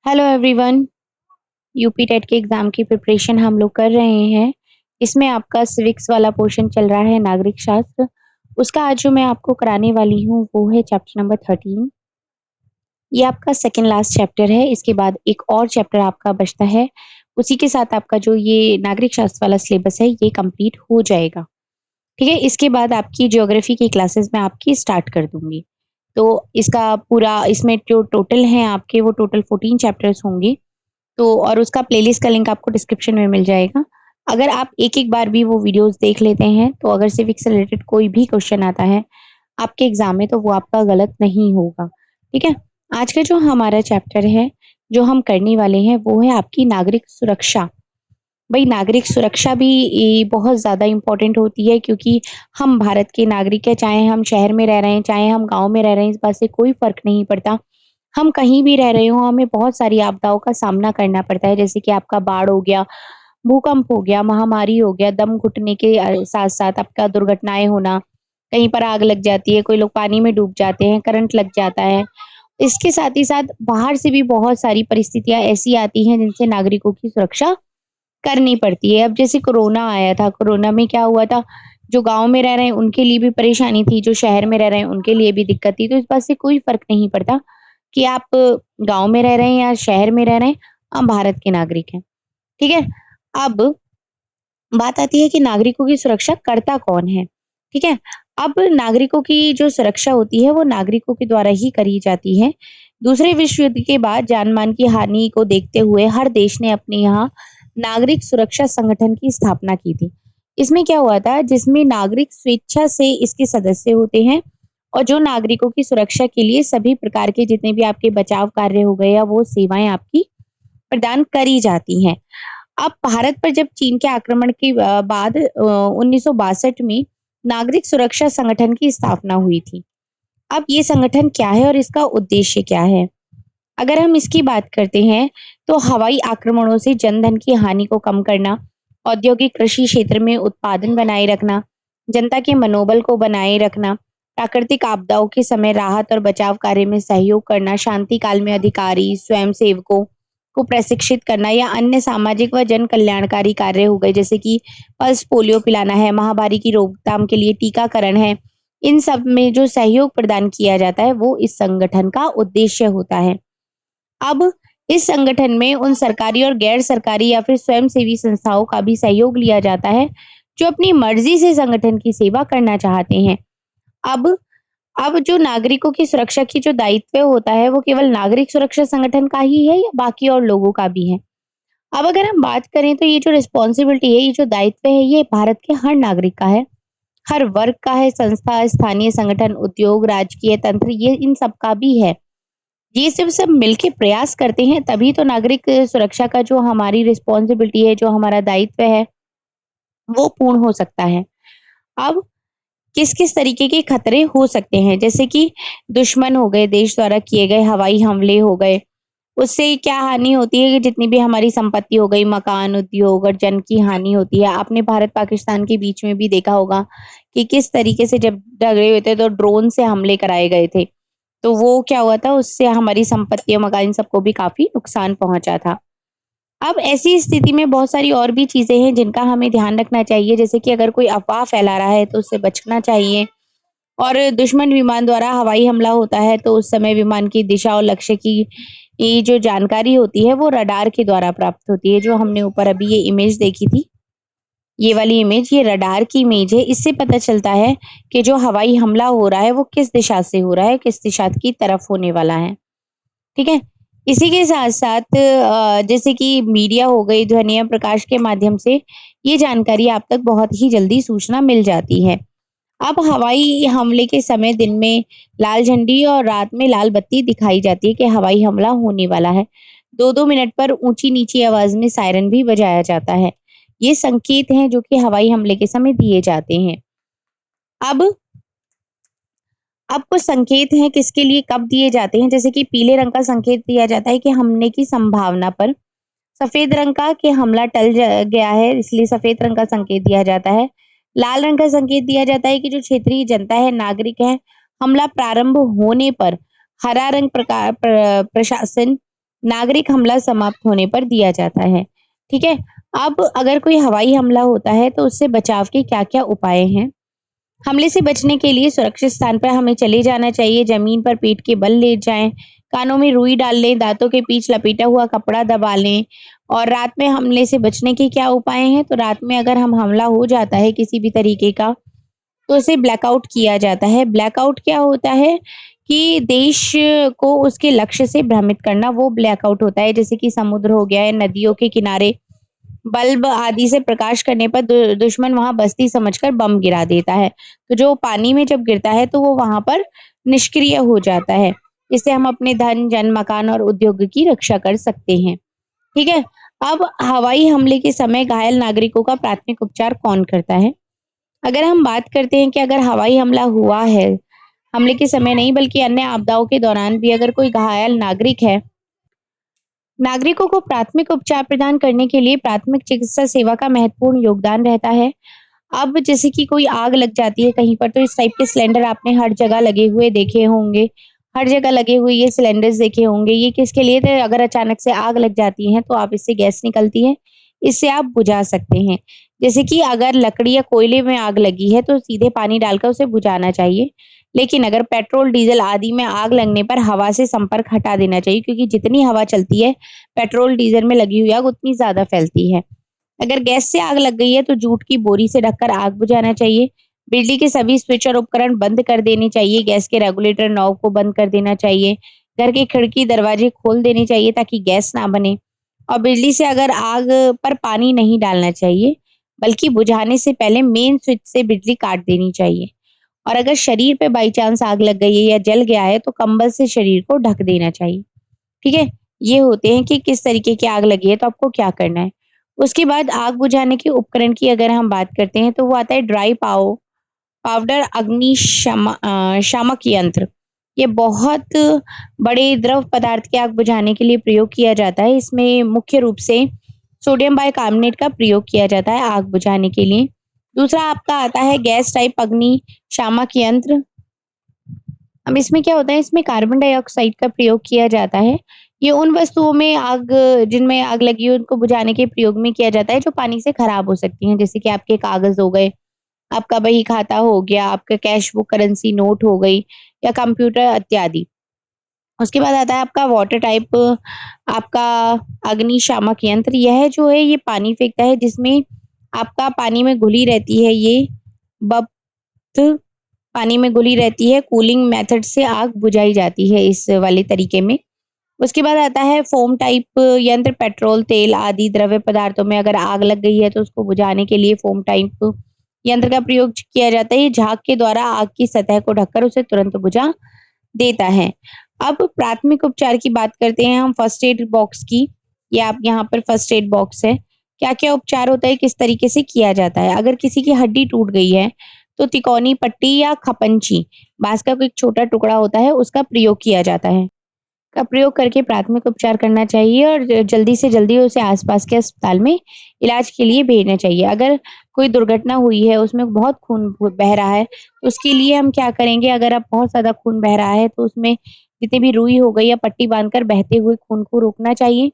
Hello everyone. UP TET के exam की preparation हम लोग कर रहे हैं। इसमें आपका सिविक्स वाला पोर्शन चल रहा है, नागरिक शास्त्र। उसका आज जो मैं आपको कराने वाली हूँ वो है चैप्टर नंबर 13। ये आपका सेकंड लास्ट चैप्टर है। इसके बाद एक और चैप्टर आपका बचता है। उसी के साथ आपका जो ये नागरिक शास्त्र वाला सिलेबस है ये कंप्लीट हो जाएगा। ठीक है, इसके बाद आपकी ज्योग्राफी की क्लासेस मैं आपकी स्टार्ट कर दूंगी। तो इसका पूरा इसमें जो टोटल है आपके वो टोटल 14 चैप्टर्स होंगे। तो और उसका प्लेलिस्ट का लिंक आपको डिस्क्रिप्शन में मिल जाएगा। अगर आप एक-एक बार भी वो वीडियोस देख लेते हैं, तो अगर सिविक्स से रिलेटेड कोई भी क्वेश्चन आता है आपके एग्ज़ाम में, तो वो आपका गलत नहीं होगा। ठीक है? आज का जो हमारा चैप्टर है, जो हम करने वाले हैं, वो है आपकी नागरिक सुरक्षा। भई नागरिक सुरक्षा भी बहुत ज़्यादा इम्पोर्टेंट होती है, क्योंकि हम भारत के नागरिक हैं, चाहे हम शहर में रह रहे हैं, चाहे हम गाँव में रह रहे हैं, इस बात से कोई फ़र्क नहीं पड़ता। हम कहीं भी रह रहे हों, हमें बहुत सारी आपदाओं का सामना करना पड़ता है, जैसे कि आपका बाढ़ हो गया, भूकंप हो गया, महामारी हो गया, दम घुटने के साथ-साथ आपका दुर्घटनाएँ होना, कहीं पर आग लग जाती है, कोई लोग पानी में डूब जाते हैं, करंट लग जाता है। इसके साथ ही साथ बाहर से भी बहुत सारी परिस्थितियाँ ऐसी आती हैं, जिनसे नागरिकों की सुरक्षा करनी पड़ती है। अब जैसे कोरोना आया था, कोरोना में क्या हुआ था, जो गाँव में रह रहे हैं, उनके लिए भी परेशानी थी, जो शहर में रह रहे हैं, उनके लिए भी दिक्कत थी। तो इस बात से कोई फ़र्क नहीं पड़ता कि आप गाँव में रह रहे हैं या शहर में रह रहे हैं, आप भारत के नागरिक हैं। ठीक है? अब बात आती है कि नागरिकों की सुरक्षा करता कौन है? ठीक है? अब नागरिकों की जो सुरक्षा होती है, वो नागरिकों के द्वारा ही करी जाती है। दूसरे विश्व युद्ध के बाद जान-माल की हानि को देखते हुए हर देश ने अपने यहाँ नागरिक सुरक्षा संगठन की स्थापना की थी। इसमें क्या हुआ था, जिसमें नागरिक स्वेच्छा से इसके सदस्य होते हैं और जो नागरिकों की सुरक्षा के लिए सभी प्रकार के जितने भी आपके बचाव कार्य हो गए या वो सेवाएँ आपकी प्रदान करी जाती हैं। अब भारत पर जब चीन के आक्रमण के बाद 1962 में नागरिक सुरक्षा संगठन की स्थापना हुई थी। अब ये संगठन क्या है और इसका उद्देश्य क्या है? अगर हम इसकी बात करते हैं, तो हवाई आक्रमणों से जनधन की हानि को कम करना, औद्योगिक कृषि क्षेत्र में उत्पादन बनाए रखना, जनता के मनोबल को बनाए रखना, प्राकृतिक आपदाओं के समय राहत और बचाव कार्य में सहयोग करना, शांति काल में अधिकारी, स्वयंसेवकों को प्रशिक्षित करना या अन्य सामाजिक व जन कल्याणकारी कार्य हो गए, जैसे कि पल्स पोलियो पिलाना है, महामारी की रोकथाम के लिए टीकाकरण है। इन सब में जो सहयोग प्रदान किया जाता है, वो इस संगठन का उद्देश्य होता है। अब इस संगठन में उन सरकारी और गैर सरकारी या फिर स्वयंसेवी संस्थाओं का भी सहयोग लिया जाता है, जो अपनी मर्जी से संगठन की सेवा करना चाहते हैं। अब अब जो नागरिकों की सुरक्षा की जो दायित्व होता है, वो केवल नागरिक सुरक्षा संगठन का ही है या बाकी और लोगों का भी है? अब अगर हम बात करें, तो ये जो रिस्पॉन्सिबिलिटी है, ये जो दायित्व है, ये भारत के हर नागरिक का है, हर वर्ग का है, संस्था, स्थानीय संगठन, उद्योग, राजकीय तंत्र, ये इन सब का भी है। ये सिर्फ सब मिलके प्रयास करते हैं, तभी तो नागरिक सुरक्षा का जो हमारी रिस्पॉन्सिबिलिटी है, जो हमारा दायित्व है, वो पूर्ण हो सकता है। अब किस-किस तरीके के खतरे हो सकते हैं, जैसे कि दुश्मन हो गए, देश द्वारा किए गए हवाई हमले हो गए, उससे क्या हानि होती है कि जितनी भी हमारी संपत्ति हो गई, मकान, उद्योग और जन की हानि होती है। आपने भारत-पाकिस्तान के बीच में भी देखा होगा कि किस तरीके से जब झगड़े हुए थे, तो ड्रोन से हमले कराए गए थे। तो वो क्या हुआ था, उससे हमारी संपत्ति और मकान इन सबको भी काफ़ी नुकसान पहुँचा था। अब ऐसी स्थिति में बहुत सारी और भी चीज़ें हैं जिनका हमें ध्यान रखना चाहिए, जैसे कि अगर कोई अफ़वाह फैला रहा है तो उससे बचना चाहिए। और दुश्मन विमान द्वारा हवाई हमला होता है, तो उस समय विमान की दिशा और लक्ष्य की ये जो जानकारी होती है, वो रडार के द्वारा प्राप्त होती है। जो हमने ऊपर अभी ये इमेज देखी थी, ये वाली इमेज, ये रडार की इमेज है। इससे पता चलता है कि जो हवाई हमला हो रहा है, वो किस दिशा से हो रहा है, किस दिशा की तरफ होने वाला है। ठीक है? इसी के साथ-साथ जैसे कि मीडिया हो गई, ध्वनि या प्रकाश के माध्यम से ये जानकारी आप तक बहुत ही जल्दी सूचना मिल जाती है। अब हवाई हमले के समय दिन में लाल झंडी और रात में लाल बत्ती दिखाई जाती है कि हवाई हमला होने वाला है। 2-2 मिनट पर ऊँची-नीची आवाज़ में सायरन भी बजाया जाता है। ये संकेत हैं जो कि हवाई हमले के समय दिए जाते हैं। अब अब कुछ संकेत हैं किसके लिए कब दिए जाते हैं, जैसे कि पीले रंग का संकेत दिया जाता है कि हमले की संभावना पर, सफ़ेद रंग का कि हमला टल गया है, इसलिए सफ़ेद रंग का संकेत दिया जाता है। लाल रंग का संकेत दिया जाता है कि जो क्षेत्रीय जनता है, नागरिक हैं, हमला प्रारंभ होने पर। हरा रंग प्रशासन नागरिक हमला समाप्त होने पर दिया जाता है। ठीक है? अब अगर कोई हवाई हमला होता है तो उससे बचाव के क्या-क्या उपाय हैं? हमले से बचने के लिए सुरक्षित स्थान पर हमें चले जाना चाहिए, ज़मीन पर पीठ के बल लेट जाएँ, कानों में रुई डाल लें, दाँतों के बीच लपेटा हुआ कपड़ा दबा लें। और रात में हमले से बचने के क्या उपाय हैं? तो रात में अगर हमला हो जाता है किसी भी तरीके का, तो उसे ब्लैकआउट किया जाता है। ब्लैकआउट क्या होता है कि देश को उसके लक्ष्य से भ्रमित करना, वो ब्लैकआउट होता है। जैसे कि समुद्र हो गया या नदियों के किनारे बल्ब आदि से प्रकाश करने पर दुश्मन वहां बस्ती समझकर बम गिरा देता है। तो जो पानी में जब गिरता है तो वो वहां पर निष्क्रिय हो जाता है। इससे हम अपने धन, जन, मकान और उद्योग की रक्षा कर सकते हैं। ठीक है? अब हवाई हमले के समय घायल नागरिकों का प्राथमिक उपचार कौन करता है? अगर हम बात करते हैं कि अगर हवाई हमला हुआ है, हमले के समय नहीं बल्कि अन्य आपदाओं के दौरान भी अगर कोई घायल नागरिक है, नागरिकों को प्राथमिक उपचार प्रदान करने के लिए प्राथमिक चिकित्सा सेवा का महत्वपूर्ण योगदान रहता है। अब जैसे कि कोई आग लग जाती है कहीं पर, तो इस टाइप के सिलेंडर आपने हर जगह लगे हुए देखे होंगे। हर जगह लगे हुए ये सिलेंडर्स देखे होंगे। ये किसके लिए थे? अगर अचानक से आग लग जाती है तो आप इससे गैस निकलती है, इससे आप बुझा सकते हैं। जैसे कि अगर लकड़ी या कोयले में आग लगी है तो सीधे पानी डालकर उसे बुझाना चाहिए। लेकिन अगर पेट्रोल, डीज़ल आदि में आग लगने पर हवा से संपर्क हटा देना चाहिए, क्योंकि जितनी हवा चलती है, पेट्रोल, डीज़ल में लगी हुई आग उतनी ज़्यादा फैलती है। अगर गैस से आग लग गई है तो जूट की बोरी से ढककर आग बुझाना चाहिए। बिजली के सभी स्विच और उपकरण बंद कर देने चाहिए। गैस के रेगुलेटर नॉब को बंद कर देना चाहिए। घर की खिड़की दरवाजे खोल देने चाहिए ताकि गैस ना बने। और बिजली से अगर आग पर पानी नहीं डालना चाहिए, बल्कि बुझाने से पहले मेन स्विच से बिजली काट देनी चाहिए। और अगर शरीर पे बाई चांस आग लग गई है या जल गया है तो कंबल से शरीर को ढक देना चाहिए। ठीक है? ये होते हैं कि किस तरीके की आग लगी है तो आपको क्या करना है। उसके बाद आग बुझाने के उपकरण की अगर हम बात करते हैं तो वो आता है ड्राई पाउडर शामक यंत्र। ये बहुत बड़े द्रव पदार्थ की आग बुझाने के लिए प्रयोग किया जाता है। इसमें मुख्य रूप से सोडियम बाइकार्बोनेट का प्रयोग किया जाता है आग बुझाने के लिए। दूसरा आपका आता है गैस टाइप अग्निशामक यंत्र। अब इसमें क्या होता है, इसमें कार्बन डाइऑक्साइड का प्रयोग किया जाता है। ये उन वस्तुओं में आग जिनमें आग लगी हो उनको बुझाने के प्रयोग में किया जाता है जो पानी से खराब हो सकती हैं। जैसे कि आपके कागज़ हो गए, आपका बही खाता हो गया, आपका कैश बुक, करेंसी नोट हो गई या कंप्यूटर इत्यादि। उसके बाद आता है आपका वाटर टाइप आपका अग्निशामक यंत्र। यह जो है ये पानी फेंकता है, जिसमें आपका पानी में घुली रहती है ये बप्त पानी में घुली रहती है, कूलिंग मेथड से आग बुझाई जाती है इस वाले तरीके में। उसके बाद आता है फ़ोम टाइप यंत्र। पेट्रोल, तेल आदि द्रव्य पदार्थों में अगर आग लग गई है तो उसको बुझाने के लिए फ़ोम टाइप यंत्र का प्रयोग किया जाता है। ये झाग के द्वारा आग की सतह को ढककर उसे तुरंत बुझा देता है। अब प्राथमिक उपचार की बात करते हैं हम फर्स्ट एड बॉक्स की। ये आप यहाँ पर फर्स्ट एड बॉक्स है। क्या-क्या उपचार होता है, किस तरीके से किया जाता है? अगर किसी की हड्डी टूट गई है तो तिकोनी पट्टी या खपंची, बाँस का कोई छोटा टुकड़ा होता है, उसका प्रयोग किया जाता है। का प्रयोग करके प्राथमिक उपचार करना चाहिए और जल्दी से जल्दी उसे आसपास के अस्पताल में इलाज के लिए भेजना चाहिए। अगर कोई दुर्घटना हुई है, उसमें बहुत खून बह रहा है, तो उसके लिए हम क्या करेंगे? अगर अब बहुत ज़्यादा खून बह रहा है तो उसमें जितनी भी रुई हो गई या पट्टी बाँधकर बहते हुए खून को रोकना चाहिए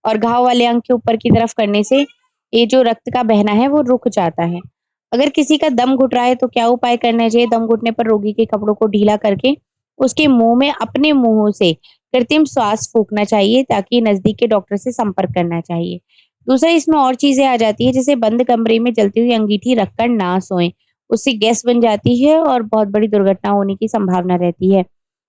और घाव वाले अंग के ऊपर की तरफ करने से ये जो रक्त का बहना है वो रुक जाता है। अगर किसी का दम घुट रहा है तो क्या उपाय करना चाहिए? दम घुटने पर रोगी के कपड़ों को ढीला करके उसके मुँह में अपने मुँह से कृत्रिम श्वास फूँकना चाहिए, ताकि नज़दीक के डॉक्टर से संपर्क करना चाहिए। दूसरा इसमें और चीज़ें आ जाती हैं, जैसे बंद कमरे में जलती हुई अंगीठी रखकर ना सोएँ, उससे गैस बन जाती है और बहुत बड़ी दुर्घटना होने की संभावना रहती है।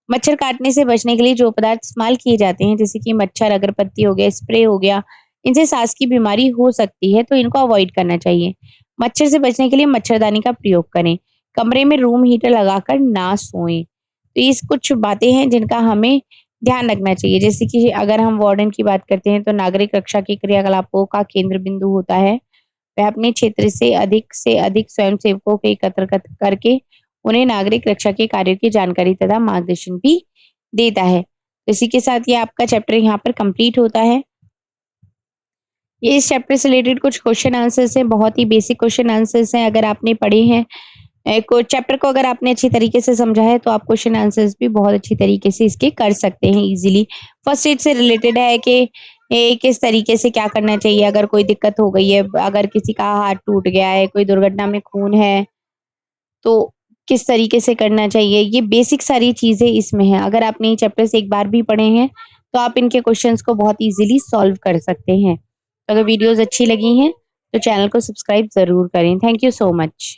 मच्छर काटने से बचने के लिए जो पदार्थ इस्तेमाल किए जाते हैं, जैसे कि मच्छर अगरबत्ती हो गया, स्प्रे हो गया, इनसे सांस की बीमारी हो सकती है, तो इनको अवॉइड करना चाहिए। मच्छर से बचने के लिए मच्छरदानी का प्रयोग करें। कमरे में रूम हीटर लगाकर ना सोएँ। तो ये कुछ बातें हैं जिनका हमें ध्यान रखना चाहिए। जैसे कि अगर हम वार्डन की बात करते हैं तो नागरिक रक्षा के क्रियाकलापों का केंद्र बिंदु होता है। वह अपने क्षेत्र से अधिक स्वयंसेवकों को एकत्र करके उन्हें नागरिक रक्षा के कार्यों की जानकारी तथा मार्गदर्शन भी देता है। इसी के साथ ये आपका चैप्टर यहाँ पर कंप्लीट होता है। ये इस चैप्टर से रिलेटेड कुछ क्वेश्चन आंसर्स हैं, बहुत ही बेसिक क्वेश्चन आंसर्स हैं। अगर आपने पढ़े हैं एक चैप्टर को अगर आपने अच्छी तरीके से समझा है तो आप क्वेश्चन आंसर्स भी बहुत अच्छी तरीके से इसके कर सकते हैं इजीली। फर्स्ट एड से रिलेटेड है कि किस तरीके से क्या करना चाहिए अगर कोई दिक्कत हो गई है, अगर किसी का हाथ टूट गया है, कोई दुर्घटना में खून है, तो किस तरीके से करना चाहिए, ये बेसिक सारी चीज़ें इसमें हैं। अगर आपने ये चैप्टर्स एक बार भी पढ़े हैं, तो आप इनके क्वेश्चंस को बहुत ईज़िली सॉल्व कर सकते हैं। अगर वीडियोज़ अच्छी लगी हैं, तो चैनल को सब्सक्राइब ज़रूर करें। Thank you so much.